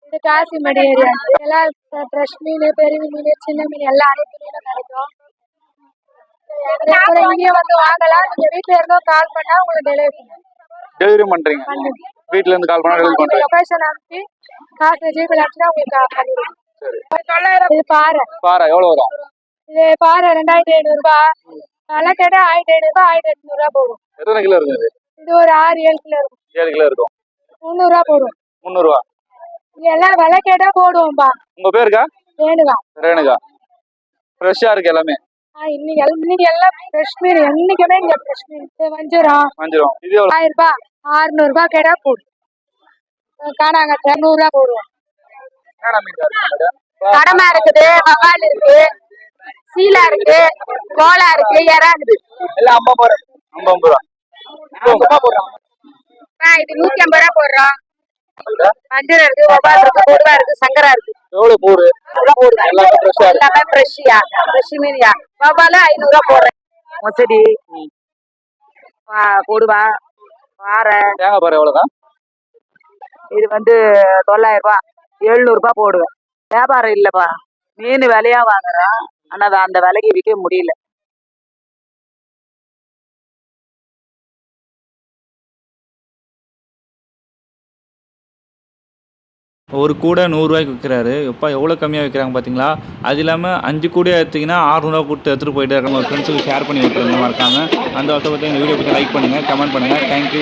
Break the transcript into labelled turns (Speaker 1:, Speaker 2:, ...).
Speaker 1: இது காசிமேடு ஏரியா. எல்லாம் ஃப்ரெஷ் மீன், பெரிய மீன், சின்ன மீன் எல்லாம் அனைத்து மீனும் கிடைக்கும். இங்கே வந்து வாங்கலாம். நீங்க வீட்ல இருந்தோ கால் பண்ணா உங்களுக்கு
Speaker 2: டெலிவரி பண்றீங்க. வீட்ல இருந்து கால் பண்ணா டெலிவரி பண்றீங்க.
Speaker 1: லொகேஷன் அனுப்பி காசு ஜிபே அனுப்பினா உங்களுக்கு பண்ணிடுவோம். சரி. 900. இது பாறை.
Speaker 2: பாறை எவ்வளவு வரும்?
Speaker 1: இது பாறை 2500 ரூபாய். நல்லா கேட்டா 1500 ரூபாய், 1800 ரூபாய் போடும்.
Speaker 2: எத்தனை கிலோ இருக்குது?
Speaker 1: இது ஒரு 6-7 கிலோ இருக்கும்.
Speaker 2: 7 கிலோ இருக்கும்.
Speaker 1: 300 ரூபாய் போடும்.
Speaker 2: 300 ரூபாய்.
Speaker 1: இங்க எல்லாம் விலை கேட்டா போடுவோம்பா.
Speaker 2: உங்க பேருக்கா?
Speaker 1: ரேணுகா.
Speaker 2: ரேணுகா. ஃப்ரெஷ்ஷா இருக்கு எல்லாமே.
Speaker 1: இன்னைக்கு எல்லாம் ஃப்ரெஷ் மீன். என்னைக்குமே இங்க ஃப்ரெஷ் மீன். வஞ்சிரம்.
Speaker 2: இது எவ்வளவு?
Speaker 1: 1000 ரூபாய், 600 ரூபாய் கேட்டா போடும். காணாங்கத்தை 100 ரூபாய் போடுவோம். கடமை இருக்குது, வவால் இருக்கு, சீலா இருக்கு, கோலா இருக்கு, எறா இருக்குது.
Speaker 2: எல்லாம் 50 ரூபாய்.
Speaker 1: இது 150 ரூபாய் போடுறோம். வஞ்சரம் இருக்கு, வவால் இருக்கு, கொடுவா இருக்கு, சங்கரா இருக்கு.
Speaker 2: எவ்வளவு போடு?
Speaker 1: எல்லாமே ஃப்ரெஷ்ஷியா, ஃப்ரெஷ் மீனியா. வவால் 500 ரூபாய் போடுறேன். மொச்சடி, கொடுவா, பாறை.
Speaker 2: தேங்காய் பாறை எவ்வளவுதான்?
Speaker 1: இது 900 ரூபாய், 700 ரூபாய் போடுவேன். வியாபாரம் இல்லப்பா, மீன் விலையா வாங்குறோம். ஆனா அந்த விலைக்கு விற்க முடியல.
Speaker 3: ஒரு கூடை 100 ரூபாய்க்கு விற்கிறாரு. எப்பா எவ்வளோ கம்மியாக விற்கிறாங்க பார்த்தீங்களா? அது இல்லாமல் 5 கூடை எடுத்திங்கன்னா 600 கொடுத்து எடுத்துகிட்டு போயிட்டு இருக்காங்க. ஒரு ஃப்ரெண்ட்ஸுக்கு ஷேர் பண்ணி விட்டுருங்க மறக்காமல். அந்த வருஷம் பற்றி இந்த வீடியோ பற்றி லைக் பண்ணுங்கள், கமெண்ட் பண்ணுங்கள். தேங்க்யூ.